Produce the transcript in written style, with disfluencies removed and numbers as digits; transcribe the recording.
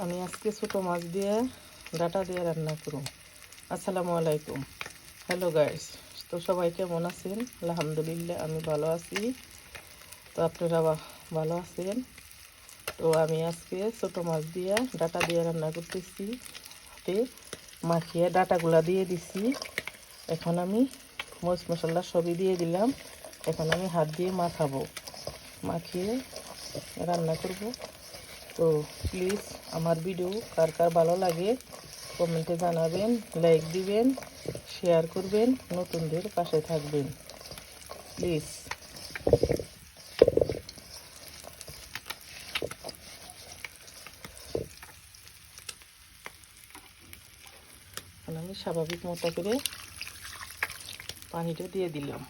আমি আজকে ছোট মাছ দিয়ে ডাটা দিয়ে রান্না করব। আসসালামু আলাইকুম, হ্যালো গাইস। তো সবাই কেমন আছেন? আলহামদুলিল্লাহ আমি ভালো আছি। তো আপনারা ভালো আছেন? তো আমি আজকে ছোট মাছ দিয়ে ডাটা দিয়ে রান্না করতেছি। হাতে মাখিয়ে ডাটাগুলা দিয়ে দিছি। এখন আমি মরিচ মশলা সবই দিয়ে দিলাম। এখন আমি হাত দিয়ে মাখাবো, মাখিয়ে রান্না করব। তো প্লিজ আমার ভিডিও কার কার ভালো লাগে কমেন্টে জানাবেন, লাইক দিবেন, শেয়ার করবেন, নতুনদের পাশে থাকবেন প্লিজ। আমি স্বাভাবিক মতো করে পানিটা দিয়ে দিলাম।